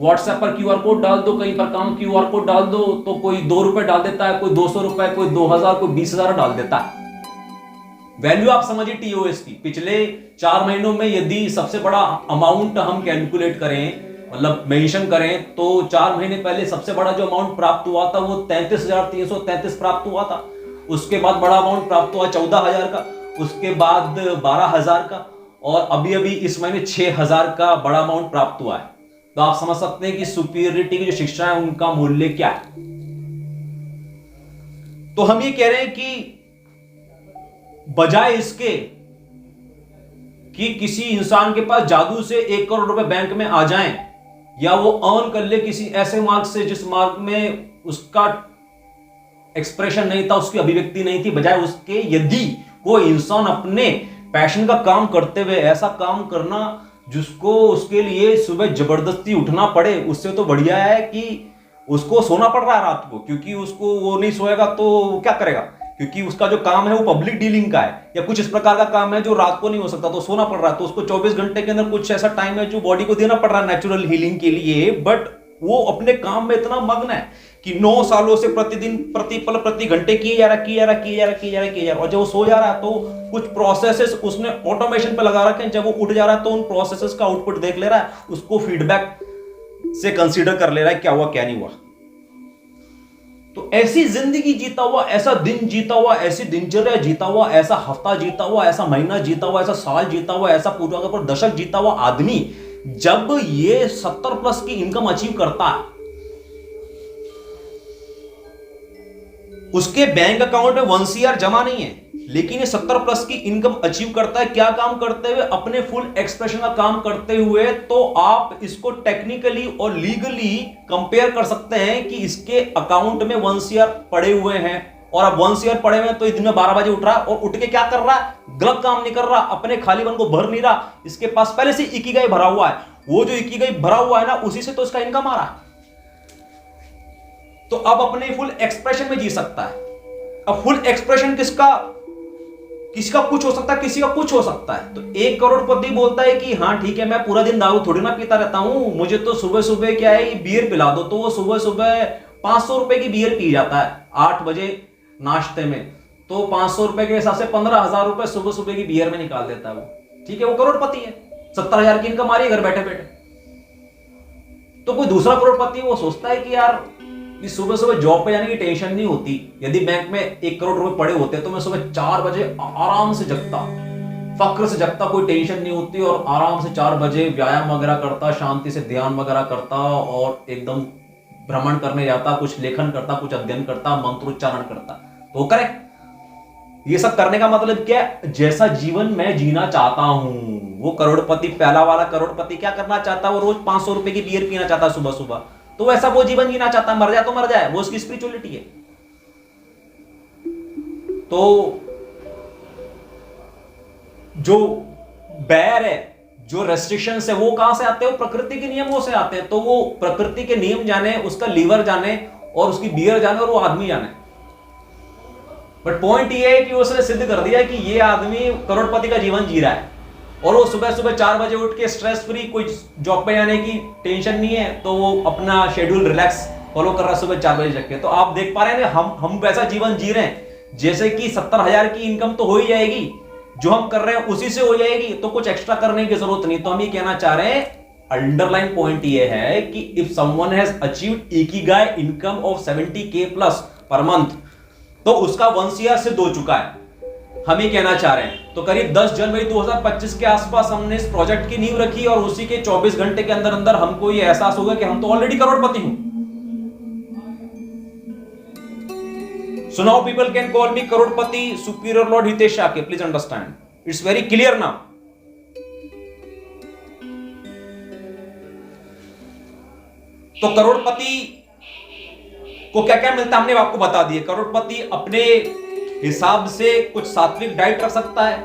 व्हाट्सएप पर QR कोड डाल दो, कहीं पर काम QR कोड डाल दो तो कोई 2 रुपए डाल देता है, कोई 200 रुपए, कोई 2000, कोई 20,000 डाल देता है। वैल्यू आप समझिए TOS की। पिछले 4 महीनों में यदि सबसे बड़ा अमाउंट हम कैलकुलेट करें, मतलब मेंशन करें, तो 4 महीने पहले सबसे बड़ा जो अमाउंट प्राप्त हुआ था वो 33,333 प्राप्त हुआ था। उसके बाद बड़ा अमाउंट प्राप्त हुआ 14,000 का, उसके बाद 12,000 का, और अभी अभी इस महीने 6,000 का बड़ा अमाउंट प्राप्त हुआ है। तो आप समझ सकते हैं कि सुपीरियरिटी की जो शिक्षा है उनका मूल्य क्या है। तो हम ये कह रहे हैं कि बजाय इसके कि किसी इंसान के पास जादू से 1 करोड़ रुपए बैंक में आ जाएं, या वो अर्न कर ले किसी ऐसे मार्ग से जिस मार्ग में उसका एक्सप्रेशन नहीं था, उसकी अभिव्यक्ति नहीं थी, बजाय उसके यदि कोई इंसान अपने पैशन का काम करते हुए ऐसा काम करना जिसको उसके लिए सुबह जबरदस्ती उठना पड़े, उससे तो बढ़िया है कि उसको सोना पड़ रहा है रात को, क्योंकि उसको वो नहीं सोएगा तो क्या करेगा, क्योंकि उसका जो काम है वो पब्लिक डीलिंग का है या कुछ इस प्रकार का काम है जो रात को नहीं हो सकता, तो सोना पड़ रहा है। तो उसको 24 घंटे के अंदर कुछ ऐसा टाइम है जो बॉडी को देना पड़ रहा है नेचुरल हीलिंग के लिए, बट वो अपने काम में इतना मग्न है कि 9 सालों से प्रतिदिन, प्रति पल, प्रति घंटे किए जा रहा, और जब वो सो जा रहा है तो कुछ प्रोसेसेस उसने ऑटोमेशन पे लगा रखे हैं। जब वो उठ जा रहा है तो उन प्रोसेसेस का आउटपुट देख ले रहा है, उसको फीडबैक से कंसीडर कर ले रहा है क्या हुआ क्या नहीं हुआ। तो ऐसी जिंदगी जीता हुआ, ऐसा दिन जीता हुआ, ऐसी दिनचर्या जीता हुआ, ऐसा हफ्ता जीता हुआ, ऐसा महीना जीता हुआ, ऐसा साल जीता हुआ, ऐसा पूरा का दशक जीता हुआ आदमी जब ये 70 प्लस की इनकम अचीव करता है, उसके बैंक अकाउंट में 1 CR जमा नहीं है, लेकिन ये 70 प्लस की इनकम अचीव करता है क्या काम करते हुए, अपने फुल एक्सप्रेशन का काम करते हुए। तो आप इसको टेक्निकली और लीगली कंपेयर कर सकते हैं कि इसके अकाउंट में 1 CR पड़े हुए हैं, और अब 1 CR पड़े हुए हैं तो दिन में 12 बजे उठ रहा है और उठ के क्या कर रहा है, गलत काम नहीं कर रहा, अपने खालीपन को भर नहीं रहा, इसके पास पहले से इकिगाई भरा हुआ है। वो जो इकिगाई भरा हुआ है ना, उसी से तो इसका इनकम आ रहा है। तो अब अपने फुल एक्सप्रेशन में जी सकता है। अब फुल एक्सप्रेशन किसका कुछ हो सकता है, किसी का कुछ हो सकता है। तो 1 करोड़पति बोलता है कि हाँ ठीक है, मैं पूरा दिन दारू थोड़ी ना पीता रहता हूं, मुझे तो सुबह सुबह क्या है बियर पिला दो, तो वो सुबह सुबह 500 रुपए की बियर पी जाता है 8 बजे नाश्ते में। तो 500 रुपए के हिसाब से 15,000 रुपए सुबह सुबह की बियर में निकाल देता है वो। ठीक है, वो करोड़पति है, 70,000 की इनकम आ रही है घर बैठे बैठे। तो कोई दूसरा करोड़पति वो सोचता है कि यार इस सुबह सुबह जॉब पे जाने की टेंशन नहीं होती, यदि बैंक में 1 करोड़ रुपए पड़े होते तो मैं सुबह 4 बजे आराम से जगता, फक्र से जगता, कोई टेंशन नहीं होती, और आराम से 4 बजे व्यायाम वगैरह करता, शांति से ध्यान वगैरह करता, और एकदम भ्रमण करने जाता, कुछ लेखन करता, कुछ अध्ययन करता, मंत्रोच्चारण करता। तो करे ये सब करने का मतलब क्या है, जैसा जीवन मैं जीना चाहता हूं। वो करोड़पति, पहला वाला करोड़पति क्या करना चाहता है, वो रोज 500 रुपए की बियर पीना चाहता है सुबह सुबह, तो वैसा वो जीवन जीना चाहता है, मर जाए तो मर जाए, वो उसकी स्पिरिचुअलिटी है। तो जो बैर है, जो रेस्ट्रिक्शंस है, वो कहां से आते हैं, वो प्रकृति के नियमों से आते हैं। तो वो प्रकृति के नियम जाने, उसका लीवर जाने, और उसकी बियर जाने, और वो आदमी जाने। बट पॉइंट ये है कि उसने सिद्ध कर दिया कि ये आदमी करोड़पति का जीवन जी रहा है। और वो सुबह सुबह 4 बजे उठ के स्ट्रेस फ्री, कोई जॉब पे जाने की टेंशन नहीं है, तो वो अपना शेड्यूल रिलैक्स फॉलो कर रहा है सुबह 4 बजे जग के। तो आप देख पा रहे हैं हम वैसा जीवन जी रहे हैं जैसे कि 70,000 की इनकम तो हो ही जाएगी, जो हम कर रहे हैं उसी से हो जाएगी, तो कुछ एक्स्ट्रा करने की जरूरत नहीं। तो हम ये कहना चाह रहे हैं, अंडरलाइन पॉइंट ये है कि if someone has achieved Ikigai income of 70K plus per month, तो उसका 1 ईयर सिद्ध हो चुका है, हम ये कहना चाह रहे हैं। तो करीब 10 जनवरी 2025 के आसपास हमने इस प्रोजेक्ट की नींव रखी और उसी के 24 घंटे के अंदर अंदर हमको ये एहसास होगा कि हम तो ऑलरेडी करोड़पति हूं। So now people can call me Crorepati superior lord Hitesh Shakya, please understand, it's very clear now। तो करोड़पति को क्या क्या मिलता है हमने आपको बता दिया। करोड़पति अपने हिसाब से कुछ सात्विक डाइट रख सकता है,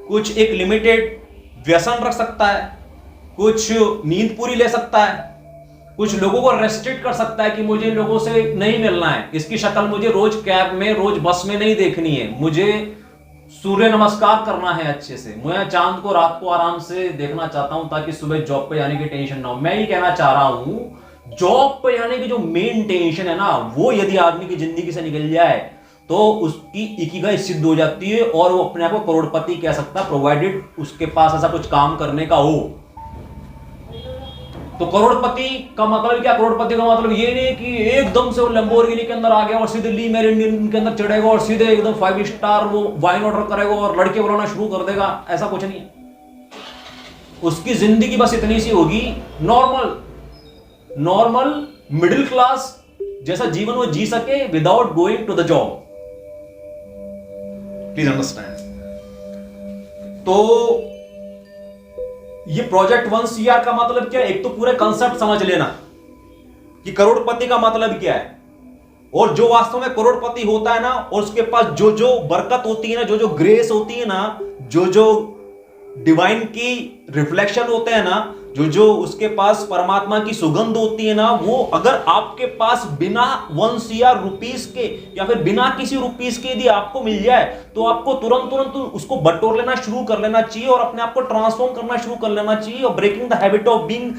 कुछ एक लिमिटेड व्यसन रख सकता है, कुछ नींद पूरी ले सकता है, कुछ लोगों को रेस्ट्रिक्ट कर सकता है कि मुझे लोगों से नहीं मिलना है, इसकी शक्ल मुझे रोज कैब में रोज बस में नहीं देखनी है, मुझे सूर्य नमस्कार करना है अच्छे से, मैं चांद को रात को आराम से देखना चाहता हूं ताकि सुबह जॉब पे जाने की टेंशन ना हो। मैं ये कहना चाह रहा हूं, जॉब पे जाने की जो मेन टेंशन है ना, वो यदि आदमी की जिंदगी से निकल जाए तो उसकी इकिगाई सिद्ध हो जाती है और वो अपने आप को करोड़पति कह सकता है, प्रोवाइडेड उसके पास ऐसा कुछ काम करने का हो। तो करोड़पति का मतलब क्या? करोड़पति का मतलब ये नहीं कि एकदम से वो लंबोर्गिनी के अंदर आ गया और सीधे ली मेरिडियन के अंदर चढ़ेगा और सीधे एकदम 5 स्टार वो वाइन ऑर्डर करेगा और लड़के बुलाना शुरू कर देगा, ऐसा कुछ नहीं है। उसकी जिंदगी बस इतनी सी होगी, नॉर्मल मिडिल क्लास जैसा जीवन वो जी सके without going to the job. Please understand. तो ये प्रोजेक्ट 1 CR का मतलब क्या है? एक तो पूरे कंसेप्ट समझ लेना कि करोड़पति का मतलब क्या है, और जो वास्तव में करोड़पति होता है ना, और उसके पास जो जो बरकत होती है ना, जो जो ग्रेस होती है ना, जो जो डिवाइन की रिफ्लेक्शन होते हैं ना, जो जो उसके पास परमात्मा की सुगंध होती है ना, वो अगर आपके पास बिना 1 CR रुपीस के या फिर बिना किसी रुपीस के यदि आपको मिल जाए तो आपको तुरंत उसको बटोर लेना शुरू कर लेना चाहिए और अपने आप को ट्रांसफॉर्म करना शुरू कर लेना चाहिए और breaking the habit of being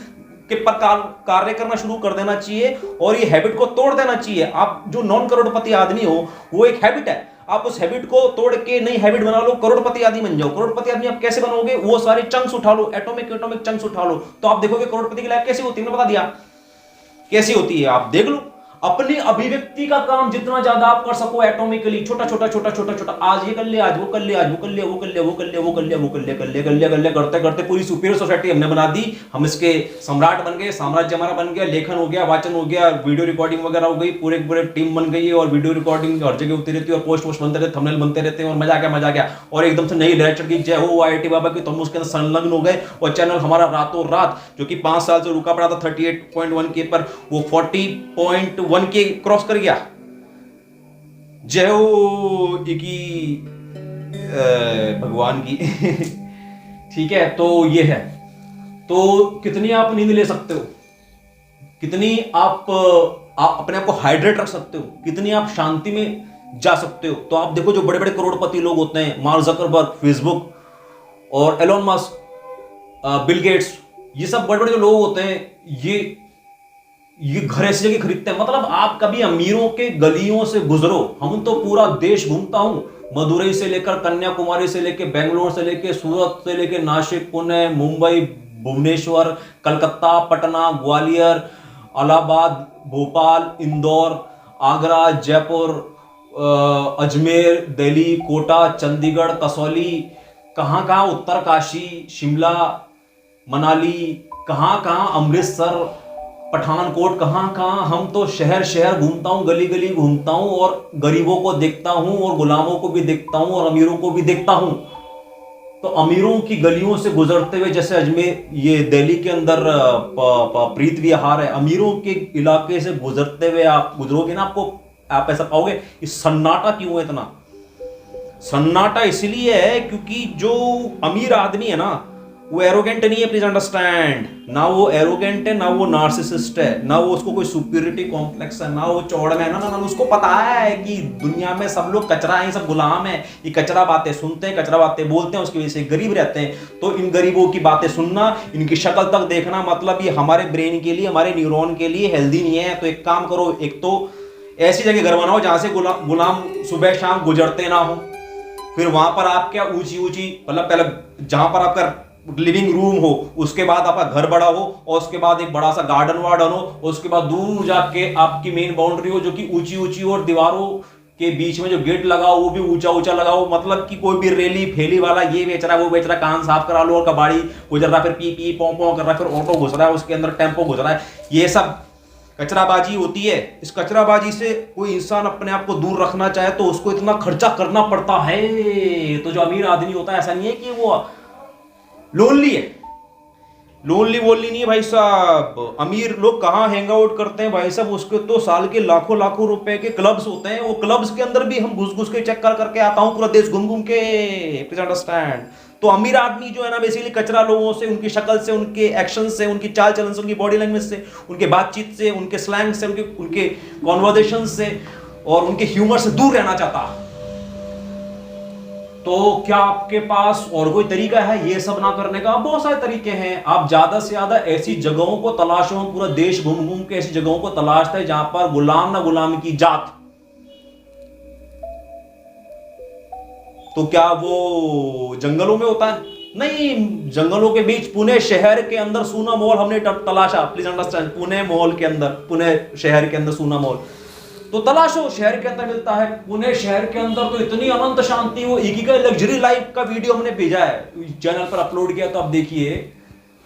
के पर कार्य करना शुरू कर देना चाहिए और ये हैबिट को तोड़ देना चाहिए। आप जो नॉन करोड़पति आदमी हो, वो एक हैबिट है, आप उस हैबिट को तोड़ के नई हैबिट बना लो, करोड़पति आदमी बन जाओ। करोड़पति आदमी आप कैसे बनोगे? वो सारे चंक्स उठा लो, एटॉमिक चंक्स उठा लो, तो आप देखोगे करोड़पति की लाइफ कैसी होती है। मैंने बता दिया कैसी होती है, आप देख लो। अपनी अभिव्यक्ति का काम जितना ज्यादा आप कर सको एटॉमिकली, छोटा छोटा, आज ये कर ले, आज वो कर ले, आज वो कर ले, वो कर ले, वो कर ले, वो कर ले, वो कर ले, कर ले करते करते पूरी सुपीरियर सोसाइटी हमने बना दी। हम इसके सम्राट बन गए, साम्राज्य हमारा बन गया, लेखन हो गया, वाचन हो गया, वीडियो रिकॉर्डिंग वगैरह हो गई, पूरे पूरे टीम बन गई है और वीडियो रिकॉर्डिंग हर जगह होती रहती है और पोस्ट बनते रहते, थंबनेल बनते रहते हैं और मजा आ गया। और एकदम से नई लहर चढ़ गई, जय हो IIT बाबा की, तो हम उसके अंदर संलग्न हो गए और चैनल हमारा रातों रात जो कि 5 साल से रुका पड़ा था 38.1K पर, वो 40.1K क्रॉस कर गया। जय हो भगवान की। ठीक है, तो ये है। तो कितनी आप नींद ले सकते हो, कितनी आप अपने आप को हाइड्रेट रख सकते हो, कितनी आप शांति में जा सकते हो। तो आप देखो जो बड़े बड़े करोड़पति लोग होते हैं, मार्क जकरबर्ग, फेसबुक और एलोन मस्क, बिल गेट्स, ये सब बड़े बड़े जो लोग होते हैं, ये घर ऐसी जगह खरीदते हैं। मतलब आप कभी अमीरों के गलियों से गुजरो, हम तो पूरा देश घूमता हूं, मदुरई से लेकर कन्याकुमारी से लेकर बेंगलोर से लेकर सूरत से लेकर नासिक, पुणे, मुंबई, भुवनेश्वर, कलकत्ता, पटना, ग्वालियर, इलाहाबाद, भोपाल, इंदौर, आगरा, जयपुर, अजमेर, दिल्ली, कोटा, चंडीगढ़, कसौली, कहां उत्तरकाशी, शिमला, मनाली, कहां अमृतसर, पठानकोट, कहां हम तो शहर शहर घूमता हूं, गली गली घूमता हूं और गरीबों को देखता हूं और गुलामों को भी देखता हूं और अमीरों को भी देखता हूं। तो अमीरों की गलियों से गुजरते हुए, जैसे अजमेर, ये दिल्ली के अंदर प्रीत विहार है, अमीरों के इलाके से गुजरते हुए आप गुजरोगे ना, आप ऐसा पाओगे इस सन्नाटा क्यों है इतना? सन्नाटा इसलिए है क्योंकि जो अमीर आदमी है ना, वो एरोगेंट नहीं है, प्लीज अंडरस्टैंड। ना वो एरोगेंट है, ना वो नार्सिसिस्ट है, ना वो उसको कोई सुपीरियरिटी कॉम्प्लेक्स है, ना वो चौड़ में है, ना उसको पता है कि दुनिया में सब लोग कचरा है, सब गुलाम है। ये कचरा बातें सुनते हैं, कचरा बातें बोलते हैं, उसकी वजह से गरीब रहते हैं। तो इन गरीबों की बातें सुनना, इनकी शक्ल तक देखना, मतलब ये हमारे ब्रेन के लिए, हमारे न्यूरॉन के लिए हेल्दी नहीं है। तो एक काम करो, एक तो ऐसी जगह घर बनाओ जहां से गुलाम सुबह शाम गुजरते ना हो। फिर वहां पर आप क्या ऊंची ऊंची, मतलब पहले जहां पर आपका लिविंग रूम हो, उसके बाद आपका घर बड़ा हो, और उसके बाद एक बड़ा सा गार्डन वार्डन हो, और उसके बाद दूर जाके आपकी मेन बाउंड्री हो जो कि ऊंची ऊंची, और दीवारों के बीच में जो गेट लगाओ वो भी ऊंचा ऊंचा लगाओ। मतलब कि कोई भी रेली फेली वाला ये बेच रहा है वो बेच रहा है, कान साफ करा लो, और कबाड़ी गुजर रहा है, फिर पी पी पौ पौ कर रहा है, फिर ऑटो घुस रहा है, उसके अंदर टेम्पो घुस रहा है। ये सब कचराबाजी होती है। इस कचराबाजी से कोई इंसान अपने आप को दूर रखना चाहे तो उसको इतना खर्चा करना पड़ता है। तो जो अमीर आदमी होता है, ऐसा नहीं है कि वो लोनली है, लोनली वोनली नहीं है भाई साहब। अमीर लोग कहाँ हैंग आउट करते हैं भाई साहब, उसके तो साल के लाखों लाखों रुपए के क्लब्स होते हैं। वो क्लब्स के अंदर भी हम घुस घुस के चक्कर करके आता हूं पूरा देश घूम घूम के, प्लीज अंडरस्टैंड। तो अमीर आदमी जो है ना, बेसिकली कचरा लोगों से, उनकी शक्ल से, उनके एक्शन से, उनकी चाल चलन से, उनकी बॉडी लैंग्वेज से, उनके बातचीत से, उनके स्लैंग से, उनके कॉन्वर्सेशन से और उनके ह्यूमर से दूर रहना चाहता। तो क्या आपके पास और कोई तरीका है ये सब ना करने का? बहुत सारे तरीके हैं। आप ज्यादा से ज्यादा ऐसी जगहों को तलाशो, पूरा देश घूम घूम के ऐसी जगहों को तलाशते हैं जहां पर गुलाम ना गुलाम की जात। तो क्या वो जंगलों में होता है? नहीं, जंगलों के बीच पुणे शहर के अंदर सूना मॉल हमने तलाशा, प्लीज अंडरस्टैंड। पुणे मॉल के अंदर, पुणे शहर के अंदर सूना मॉल तो तलाशो, शहर के अंदर मिलता है। पुणे शहर के अंदर तो इतनी अनंत शांति, वो इकिगाई लग्जरी लाइफ का वीडियो हमने भेजा है, चैनल पर अपलोड किया, तो आप देखिए।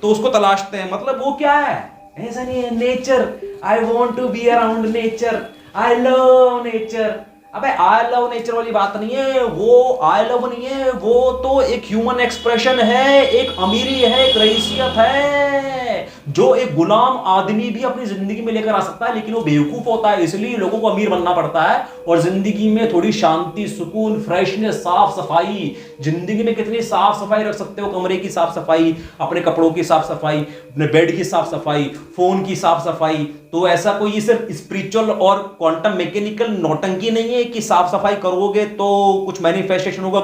तो उसको तलाशते हैं, मतलब वो क्या है, ऐसा नहीं है nature, I want to be around nature, I love nature. अबे आई लव नेचर वाली बात नहीं है, वो आई लव नहीं है, वो तो एक ह्यूमन एक्सप्रेशन है, एक अमीरी है, एक रईसियत है जो एक गुलाम आदमी भी अपनी जिंदगी में लेकर आ सकता है। लेकिन वो बेवकूफ होता है, इसलिए लोगों को अमीर बनना पड़ता है। और जिंदगी में थोड़ी शांति, सुकून, फ्रेशनेस, साफ सफाई, जिंदगी में कितनी साफ सफाई रख सकते हो, कमरे की साफ सफाई, अपने कपड़ों की साफ सफाई, अपने बेड की साफ सफाई, फोन की साफ सफाई। तो ऐसा कोई सिर्फ स्पिरिचुअल और क्वांटम मैकेनिकल नौटंकी नहीं है कि साफ सफाई करोगे तो कुछ मैनिफेस्टेशन होगा,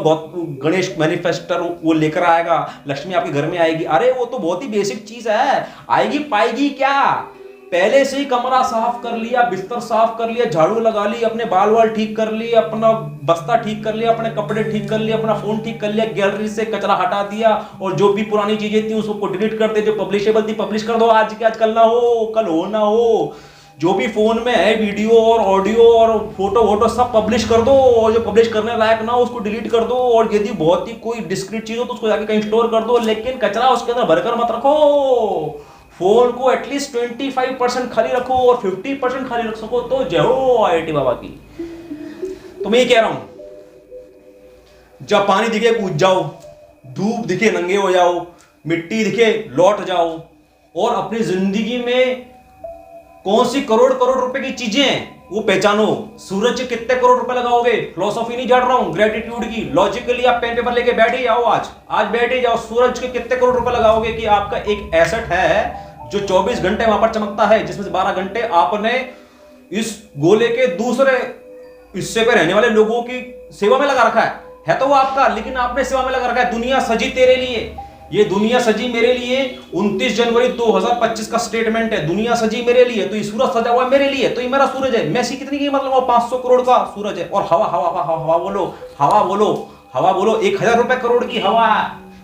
गणेश मैनिफेस्टर वो लेकर आएगा, लक्ष्मी आपके घर में आएगी। अरे वो तो बहुत ही बेसिक चीज है, आएगी पाएगी क्या? पहले से ही कमरा साफ कर लिया, बिस्तर साफ कर लिया, झाड़ू लगा ली, अपने बाल वाल ठीक कर लिए, अपना बस्ता ठीक कर लिया, अपने कपड़े ठीक कर लिए, अपना फोन ठीक कर लिया, गैलरी से कचरा हटा दिया, और जो भी पुरानी चीजें थी उसको डिलीट कर दे, जो पब्लिशेबल थी पब्लिश कर दो, आज के आज कल ना हो, कल हो ना हो। जो भी फोन में है वीडियो और ऑडियो और फोटो वोटो सब पब्लिश कर दो, और जो पब्लिश करने लायक ना हो उसको डिलीट कर दो, और यदि बहुत ही कोई डिस्क्रीट चीज हो तो उसको जाके कहीं स्टोर कर दो, लेकिन कचरा उसके अंदर भरकर मत रखो। फोन को एटलीस्ट 25% खाली रखो, और 50% खाली रख सको तो जय हो IIT बाबा की। तो मैं ये कह रहा हूं, जब पानी दिखे कूद जाओ, धूप दिखे नंगे हो जाओ, मिट्टी दिखे लौट जाओ, और अपनी जिंदगी में कौन सी करोड़ करोड़ रुपए की चीजें हैं वो पहचानो। सूरज के कितने करोड़ रुपए लगाओगे? फिलोसॉफी नहीं झाड़ रहा हूं, ग्रेटिट्यूड की। लॉजिकली आप पेन पेपर लेके बैठ ही जाओ, आज बैठ ही जाओ। सूरज के कितने करोड़ रुपए लगाओगे कि आपका एक एसेट है जो 24 घंटे वहां पर चमकता है, जिसमें से 12 घंटे आपने इस गोले के दूसरे हिस्से पे रहने वाले लोगों की सेवा में लगा रखा है तो वो आपका, लेकिन आपने सेवा में लगा रखा है। दुनिया सजी तेरे लिए, ये दुनिया सजी मेरे लिए। 29 जनवरी 2025 का स्टेटमेंट है, दुनिया सजी मेरे लिए, तो ये सूरज सजा हुआ है मेरे लिए, तो ये मेरा सूरज है। मैसी कितनी की, मतलब वो 500 करोड़ का सूरज है। और हवा हवा हवा हवा बोलो, हवा बोलो, हवा बोलो, 1000 रुपए करोड़ की हवा।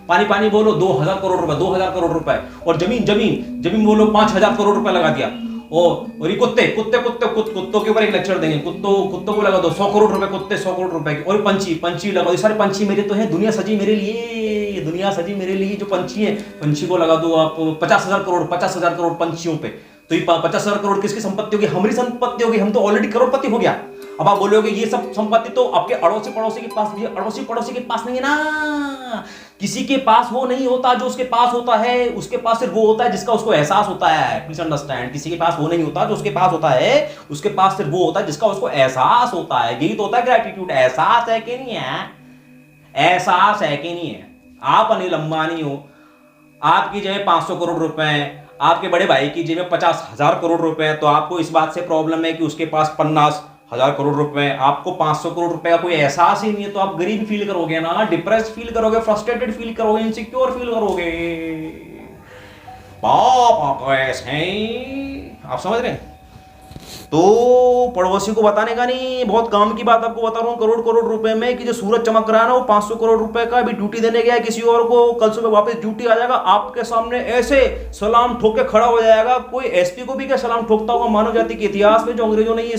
पानी पानी बोलो 2000 करोड़ रुपए, 2000 करोड़ रुपए। और जमीन जमीन जमीन बोलो 5000 करोड़ रुपए लगा दिया। और ये कुत्ते कुत्ते कुत्ते कुत्तों के ऊपर एक लेक्चर देंगे, कुत्तों को लगा दो 100 करोड़ रुपए, कुत्ते 100 करोड़ रुपए की। और पंछी लगाओ, ये सारे पंछी मेरे तो हैं, दुनिया सजी मेरे लिए, दुनिया सजी मेरे लिए। जो पंछी है, पंछी को लगा दो आप 50,000 करोड़ पंछियों पे। तो ये 50,000 करोड़ किसकी संपत्ति होगी? हमारी संपत्ति होगी, हम तो ऑलरेडी करोड़पति हो गया। अब आप बोलोगे ये सब संपत्ति तो आपके अड़ोसी पड़ोसी के पास भी है, अड़ोसी पड़ोसी के पास नहीं है ना। किसी के पास वो नहीं होता जो उसके पास होता है, उसके पास सिर्फ वो होता है जिसका उसको एहसास होता है। प्लीज अंडरस्टैंड, किसी के पास वो नहीं होता जो उसके पास होता है, उसके पास सिर्फ वो होता है जिसका उसको एहसास होता है। यही तो होता है ग्रेटिट्यूड। एहसास है कि नहीं है? एहसास है कि नहीं है? आप अनिल अंबानी हो, आपकी जेब में 500 करोड़ रुपए हैं, आपके बड़े भाई की जेब में 50,000 करोड़ रुपए हैं, तो आपको इस बात से प्रॉब्लम है कि उसके पास 50,000 करोड़ रुपए हैं, आपको 500 करोड़ रुपए का कोई एहसास ही नहीं है, तो आप गरीब फील करोगे ना, डिप्रेस्ड फील करोगे, फ्रस्ट्रेटेड फील करोगे, इनसिक्योर फील करोगे। पाप आपको ऐसे हैं, आप समझ रहे हैं? तो पड़ोसी को बताने का नहीं, बहुत काम की बात आपको बता रहा हूँ। करोड़ करोड़ रुपए में कि जो सूरज चमक रहा है ना, वो 500 करोड़ रुपए का अभी ड्यूटी देने गया है किसी और को, कल सुबह वापस ड्यूटी आ जाएगा, आपके सामने ऐसे सलाम ठोक के खड़ा हो जाएगा। कोई एसपी को भी क्या सलाम ठोकता होगा? मानव जाति के इतिहास में जो अंग्रेजों ने ये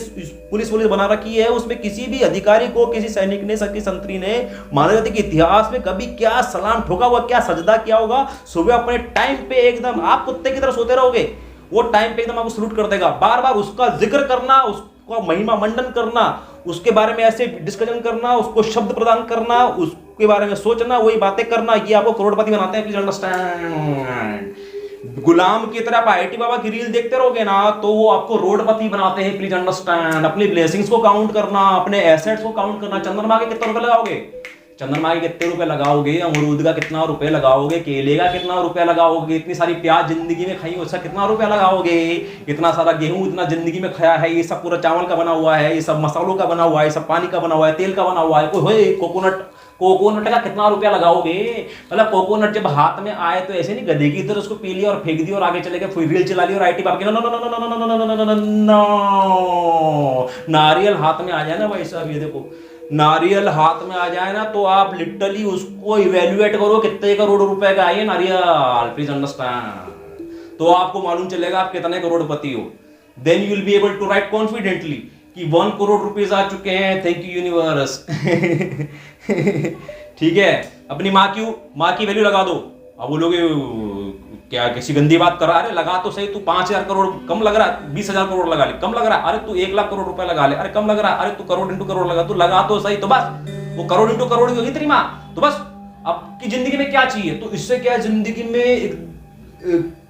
पुलिस बना रखी है, उसमें किसी भी अधिकारी को, किसी सैनिक ने, सकी संतरी ने मानव जाति के इतिहास में कभी क्या सलाम ठोका होगा, क्या सजदा किया होगा? सुबह अपने टाइम पे एकदम आप कुत्ते की तरह सोते रहोगे, वो टाइम पे एकदम आपको सलूट कर देगा। बार बार उसका जिक्र करना, उसका महिमा मंडन करना, उसके बारे में ऐसे डिस्कशन करना, उसको शब्द प्रदान करना, उसके बारे में सोचना, वही बातें करना, ये आपको करोड़पति बनाते हैं। Please understand. गुलाम की तरह आप आईटी बाबा की रील देखते रहोगे ना, तो वो आपको रोडपति बनाते हैं। Please understand. अपनी ब्लेसिंग्स को काउंट करना, अपने एसेट्स को काउंट करना। चंद्रमा के कितने रुपए लगाओगे? चंद्रमा के कितने रुपए लगाओगे? अमरूद का कितना रुपए लगाओगे? केले का कितना रुपया लगाओगे? इतनी सारी प्याज जिंदगी में खाई, उसका कितना रुपया लगाओगे? इतना सारा गेहूं इतना जिंदगी में खाया है, ये सब पूरा चावल का बना हुआ है, ये सब मसालों का बना हुआ है, ये सब पानी का बना हुआ है, तेल का बना हुआ है। ओए कोकोनट का कितना रुपया लगाओगे? मतलब कोकोनट जब हाथ में आए तो ऐसे नहीं गधे की तरह उसको पी लिया और फेंक दिया और आगे चले गए, फिर रील चला ली और आईटी बाप के नो। नारियल हाथ में आ जाए ना भाई साहब, ये देखो नारियल हाथ में आ जाए ना, तो आप लिटरली उसको इवेल्युएट करो कितने करोड़ रुपए का है नारियल। Please understand. तो आपको मालूम चलेगा आप कितने करोड़पति हो। Then you will be able to write confidently कि 1 करोड़ रुपीज आ चुके हैं, थैंक यू यूनिवर्स। ठीक है, अपनी माँ की वैल्यू लगा दो। अब बोलोगे क्या किसी गंदी बात कर रहा है? अरे लगा तो सही, तू 5,000 करोड़ कम लग रहा है, 20,000 करोड़ लगा ले, कम लग रहा है। अरे तू 1 लाख करोड़ रुपए लगा ले, अरे कम लग रहा है। अरे तू करोड़ इंटू करोड़ लगा, तू लगा तो सही, तो बस वो करोड़ इंटू करोड़ होगी तेरी माँ, तो बस आपकी जिंदगी में क्या चाहिए? तो इससे क्या जिंदगी में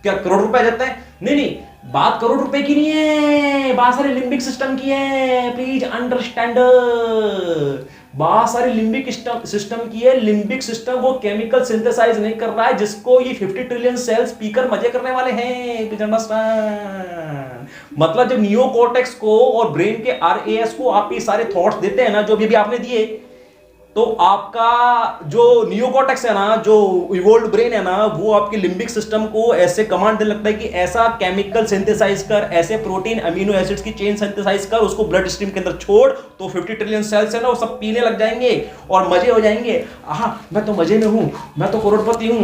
क्या करोड़ रुपए जाते हैं? नहीं, बात करोड़ रुपए की नहीं है, बात सारे लिम्बिक सिस्टम की है। प्लीज अंडरस्टैंड, बात सारी लिम्बिक सिस्टम की है। लिम्बिक सिस्टम वो केमिकल सिंथेसाइज नहीं कर रहा है जिसको ये 50 ट्रिलियन सेल्स पीकर मजे करने वाले हैं। Please understand. मतलब जब नियोकॉर्टेक्स को और ब्रेन के आरएएस को आप ये सारे थॉट्स देते हैं ना, जो भी आपने दिए, तो आपका जो नियोकॉर्टेक्स है ना, जो इवोल्व्ड ब्रेन है ना, वो आपके लिम्बिक सिस्टम को ऐसे कमांड देने लगता है कि ऐसा केमिकल सिंथेसाइज कर, ऐसे प्रोटीन अमीनो एसिड्स की चेन सिंथेसाइज कर, उसको ब्लड स्ट्रीम के अंदर छोड़, तो 50 ट्रिलियन सेल्स है ना, वो सब पीने लग जाएंगे और मजे हो जाएंगे। आहा, मैं तो मजे में हूं, मैं तो करोड़पति हूं,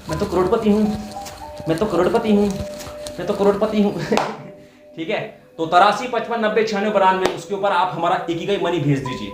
मैं तो करोड़पति हूं, मैं तो करोड़पति हूं, मैं तो करोड़पति हूं। ठीक है, तो 83 55 90 96 92 उसके ऊपर आप हमारा इकिगाई मनी भेज दीजिए।